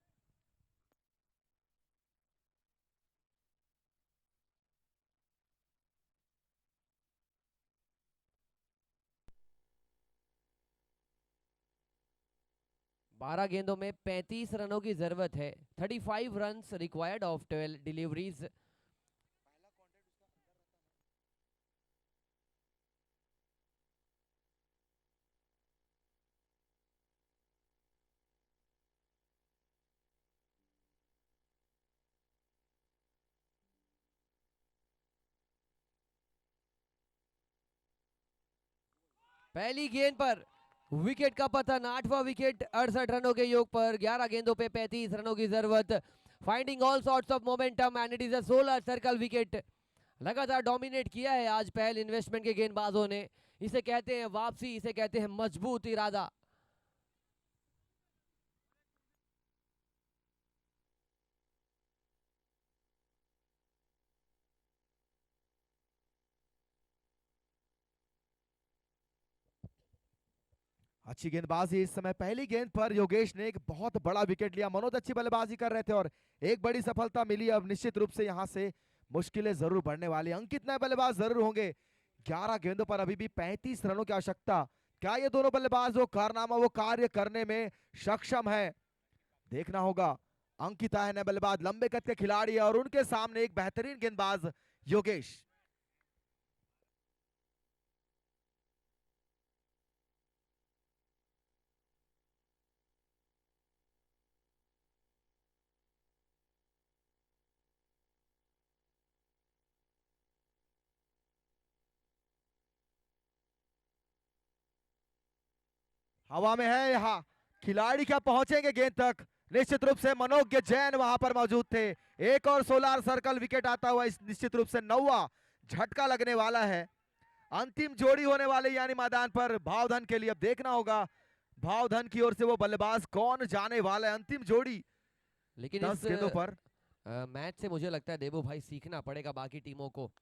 [SPEAKER 1] बारह गेंदों में 35 रनों की जरूरत है। 35 रन्स रिक्वायर्ड ऑफ 12 डिलीवरीज। पहली गेंद पर विकेट का पतन। 8वां विकेट 68 रनों के योग पर। 11 गेंदों पे 35 रनों की जरूरत। Finding all sorts of momentum and it is a 16 circle wicket. लगातार डोमिनेट किया है आज पहल इन्वेस्टमेंट के गेंदबाजों ने। इसे कहते हैं वापसी, इसे कहते हैं मजबूत इरादा।
[SPEAKER 2] अच्छी गेंदबाजी इस समय। पहली गेंद पर योगेश ने एक बहुत बड़ा विकेट लिया। मनोज अच्छी बल्लेबाजी कर रहे थे और एक बड़ी सफलता मिली। अब निश्चित रूप से यहां से मुश्किलें जरूर बढ़ने वाली। अंकित नए बल्लेबाज जरूर होंगे। 11 गेंदों पर अभी भी 35 रनों की आवश्यकता। क्या ये दोनों बल्लेबाज जो कारनामा वो कार्य करने में सक्षम है, देखना होगा। अंकिता है नए बल्लेबाज, लंबे कद के खिलाड़ी है, और उनके सामने एक बेहतरीन गेंदबाज योगेश। हवा में है यहाँ, खिलाड़ी क्या पहुंचेंगे गेंद तक? निश्चित रूप से मनोज्ञ जैन वहां पर मौजूद थे। एक और सोलार सर्कल विकेट आता हुआ इस निश्चित रूप से 9वां झटका लगने वाला है। अंतिम जोड़ी होने वाली यानी मैदान पर भावधन के लिए। अब देखना होगा भावधन की ओर से वो बल्लेबाज कौन जाने वाला है। अंतिम जोड़ी
[SPEAKER 1] लेकिन
[SPEAKER 2] 10 गेंदों पर।
[SPEAKER 1] मैच से मुझे लगता है देवो भाई सीखना पड़ेगा बाकी टीमों को।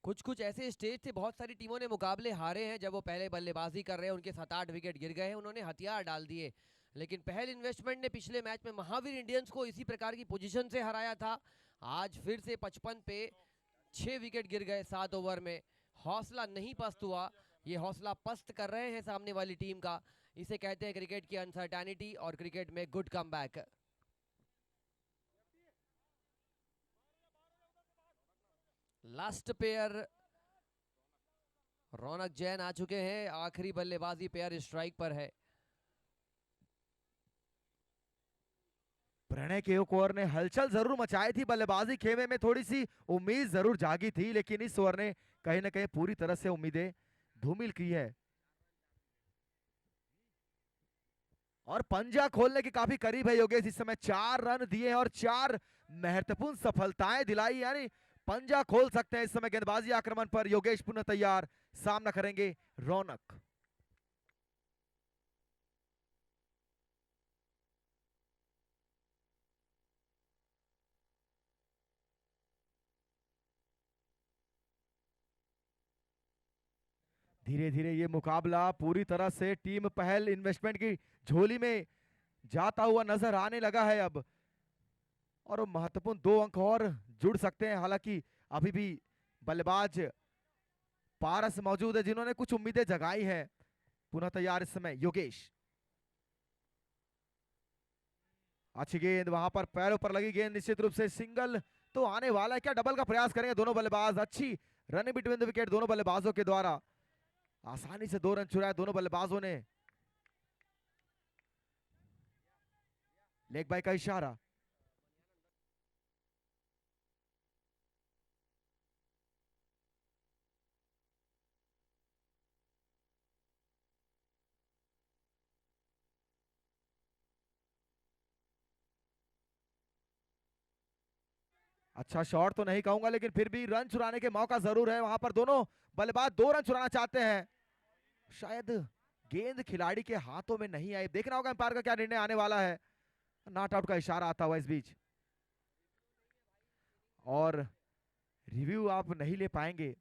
[SPEAKER 1] कुछ कुछ ऐसे स्टेज थे, बहुत सारी टीमों ने मुकाबले हारे हैं जब वो पहले बल्लेबाजी कर रहे हैं, उनके 7-8 विकेट गिर गए हैं, उन्होंने हथियार डाल दिए। लेकिन पहल इन्वेस्टमेंट ने पिछले मैच में महावीर इंडियंस को इसी प्रकार की पोजीशन से हराया था। आज फिर से 55 पे 6 विकेट गिर गए 7 ओवर में। हौसला नहीं पस्त हुआ, ये हौसला पस्त कर रहे हैं सामने वाली टीम का। इसे कहते हैं क्रिकेट की अनसर्टेनिटी और क्रिकेट में गुड कमबैक। लास्ट पेयर रौनक जैन आ चुके हैं, आखिरी बल्लेबाजी पेयर स्ट्राइक पर है।
[SPEAKER 2] प्रणय के एक ओवर ने हलचल जरूर मचाई थी, बल्लेबाजी खेमे में थोड़ी सी उम्मीद जरूर जागी थी, लेकिन इस ओवर ने कहीं ना कहीं पूरी तरह से उम्मीदें धूमिल की है और पंजा खोलने के काफी करीब है योगेश। इस समय 4 रन दिए हैं और 4 महत्वपूर्ण सफलताएं दिलाई, यानी पंजा खोल सकते हैं इस समय गेंदबाजी आक्रमण पर। योगेश पुनः तैयार, सामना करेंगे रौनक। धीरे धीरे ये मुकाबला पूरी तरह से टीम पहल इन्वेस्टमेंट की झोली में जाता हुआ नजर आने लगा है अब, और महत्वपूर्ण 2 अंक और जुड़ सकते हैं। हालांकि अभी भी बल्लेबाज पारस मौजूद है जिन्होंने कुछ उम्मीदें जगाई हैं। पुनः तैयार इस समय योगेश। अच्छी गेंद, वहां पर पैरों पर लगी गेंद, निश्चित रूप से सिंगल तो आने वाला है। क्या डबल का प्रयास करेंगे दोनों बल्लेबाज? अच्छी रन बिटवीन द विकेट दोनों बल्लेबाजों के द्वारा, आसानी से 2 रन चुराए दोनों बल्लेबाजों ने। लेग बाय का इशारा। अच्छा शॉट तो नहीं कहूंगा, लेकिन फिर भी रन चुराने के मौका जरूर है। वहां पर दोनों बल्लेबाज 2 रन चुराना चाहते हैं। शायद गेंद खिलाड़ी के हाथों में नहीं आई, देखना होगा अंपायर का क्या निर्णय आने वाला है। नॉट आउट का इशारा आता हुआ इस बीच, और रिव्यू आप नहीं ले पाएंगे।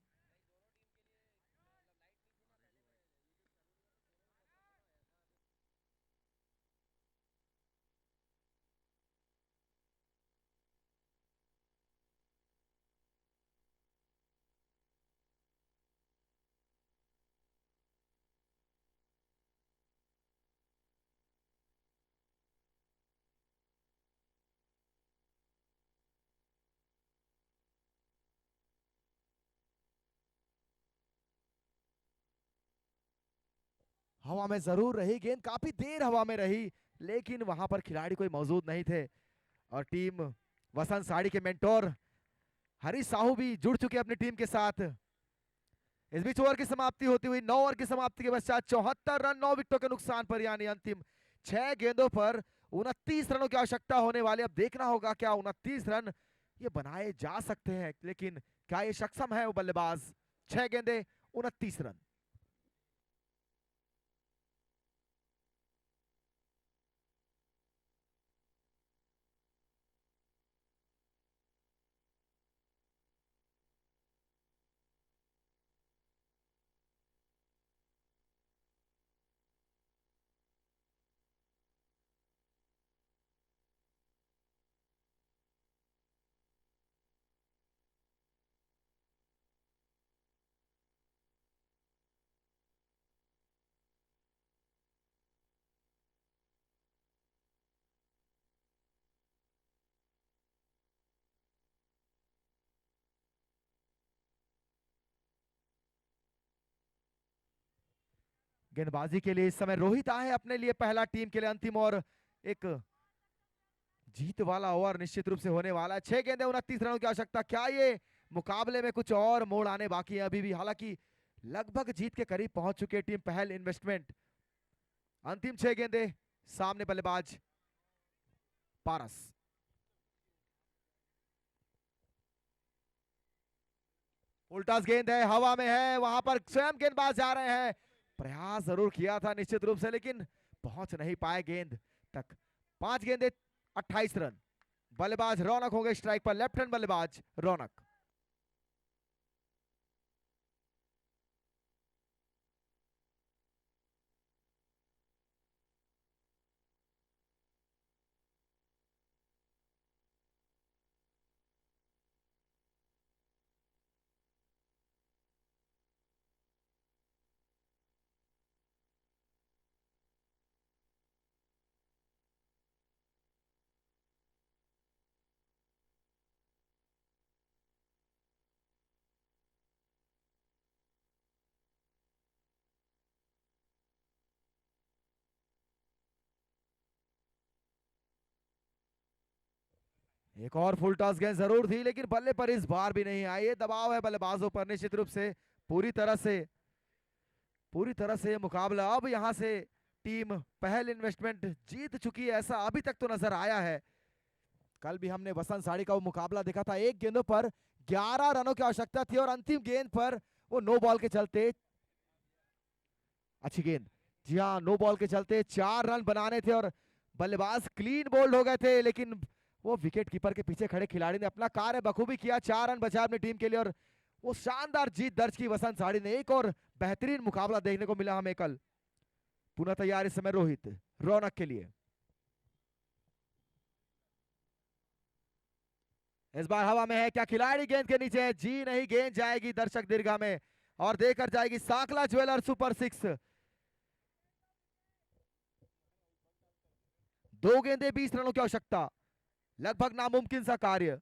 [SPEAKER 2] हवा में जरूर रही गेंद, काफी देर हवा में रही, लेकिन वहां पर खिलाड़ी कोई मौजूद नहीं थे। और टीम वसंत साड़ी के मेंटोर हरीश साहू भी जुड़ चुके अपनी टीम के साथ। इस बीच ओवर की समाप्ति होती हुई 9 ओवर की समाप्ति के पश्चात 74 रन 9 विकेटों के नुकसान पर, यानी अंतिम 6 गेंदों पर 29 रनों की आवश्यकता होने वाली। अब देखना होगा क्या 29 रन ये बनाए जा सकते हैं, लेकिन क्या ये सक्षम है वो बल्लेबाज? 6 गेंदे 29 रन। गेंदबाजी के लिए इस समय रोहित आए अपने लिए पहला टीम के लिए अंतिम, और एक जीत वाला ओवर निश्चित रूप से होने वाला है। 6 गेंदे 29 रनों की आवश्यकता। क्या ये मुकाबले में कुछ और मोड़ आने बाकी है अभी भी? हालांकि लगभग जीत के करीब पहुंच चुके टीम पहल इन्वेस्टमेंट। अंतिम 6 गेंदे, सामने बल्लेबाज पारस। उल्टास गेंद है, हवा में है, वहां पर स्वयं गेंदबाज जा रहे हैं। प्रयास जरूर किया था निश्चित रूप से, लेकिन पहुंच नहीं पाए गेंद तक। 5 गेंदे 28 रन। बल्लेबाज रौनक होंगे स्ट्राइक पर, लेफ्ट हैंड बल्लेबाज रौनक। एक और फुल टॉस गेंद जरूर थी लेकिन बल्ले पर इस बार भी नहीं आई। ये दबाव है बल्लेबाजों पर निश्चित रूप से पूरी तरह से मुकाबला। अब यहां से टीम पहल इन्वेस्टमेंट जीत चुकी है, ऐसा अभी तक तो नजर आया है। कल भी हमने वसंत साड़ी का वो मुकाबला देखा था, 1 गेंदों पर 11 रनों की आवश्यकता थी और अंतिम गेंद पर वो नो बॉल के चलते, अच्छी गेंद, जी हाँ, नो बॉल के चलते 4 रन बनाने थे और बल्लेबाज क्लीन बोल्ड हो गए थे, लेकिन वो विकेट कीपर के पीछे खड़े खिलाड़ी ने अपना कार्य बखूबी किया, 4 रन बचा अपनी टीम के लिए और वो शानदार जीत दर्ज की वसंत साड़ी ने। एक और बेहतरीन मुकाबला देखने को मिला हमें कल। पुनः तैयार इस समय रोहित रौनक के लिए। इस बार हवा में है, क्या खिलाड़ी गेंद के नीचे है? जी नहीं, गेंद जाएगी दर्शक दीर्घा में और देकर जाएगी सांकला ज्वेलर सुपर 6। 2 गेंदे 20 रनों की आवश्यकता, लगभग नामुमकिन सा कार्य।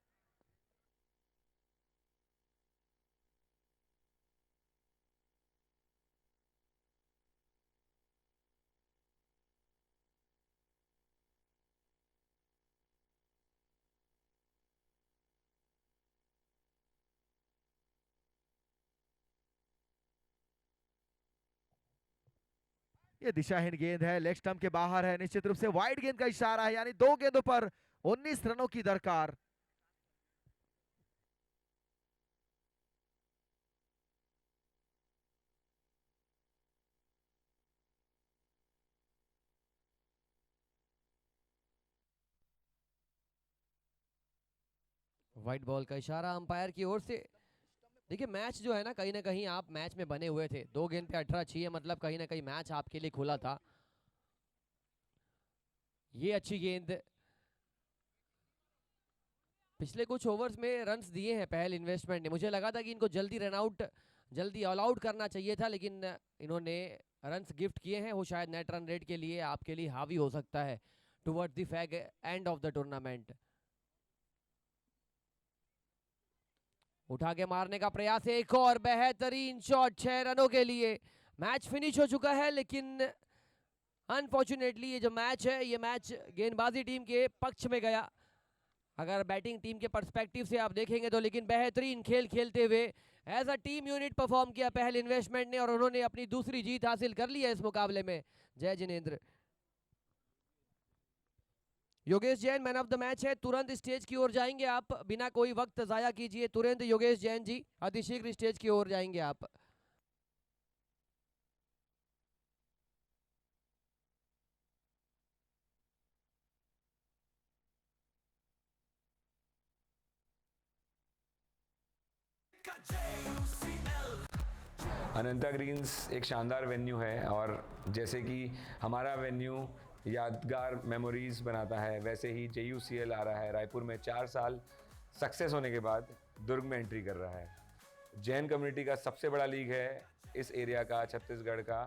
[SPEAKER 2] ये दिशाहीन गेंद है, लेग स्टंप के बाहर है, निश्चित रूप से वाइड गेंद का इशारा है, यानी 2 गेंदों पर 19 रनों की दरकार।
[SPEAKER 1] व्हाइट बॉल का इशारा अंपायर की ओर से। देखिए मैच जो है ना कहीं आप मैच में बने हुए थे, 2 गेंद पे 18 चाहिए, मतलब कहीं ना कहीं मैच आपके लिए खुला था। ये अच्छी गेंद, पिछले कुछ ओवर्स में रन्स दिए हैं पहल इन्वेस्टमेंट ने, मुझे लगा था कि इनको जल्दी ऑल आउट करना चाहिए था, लेकिन इन्होंने रन्स गिफ्ट किए हैं, वो शायद नेट रन रेट के लिए आपके लिए हावी हो सकता है towards the fag end of the tournament. उठा के मारने का प्रयास, एक और बेहतरीन शॉट 6 रनों के लिए। मैच फिनिश हो चुका है, लेकिन अनफॉर्चुनेटली ये जो मैच है, ये मैच गेंदबाजी टीम के पक्ष में गया अगर बैटिंग टीम के पर्सपेक्टिव से आप देखेंगे तो, लेकिन बेहतरीन खेल खेलते हुए as a team unit perform किया पहल इन्वेस्टमेंट ने और उन्होंने अपनी दूसरी जीत हासिल कर ली है इस मुकाबले में। जय Jinendra. Yogesh Jain man of the match है, तुरंत स्टेज की ओर जाएंगे आप, बिना कोई वक्त जाया कीजिए, तुरंत योगेश जैन जी अतिशीघ्र स्टेज की ओर जाएंगे आप।
[SPEAKER 3] अनंता ग्रीन्स एक शानदार वेन्यू है और जैसे कि हमारा वेन्यू यादगार मेमोरीज बनाता है, वैसे ही JUCL आ रहा है रायपुर में। 4 साल सक्सेस होने के बाद दुर्ग में एंट्री कर रहा है। जैन कम्युनिटी का सबसे बड़ा लीग है इस एरिया का, छत्तीसगढ़ का,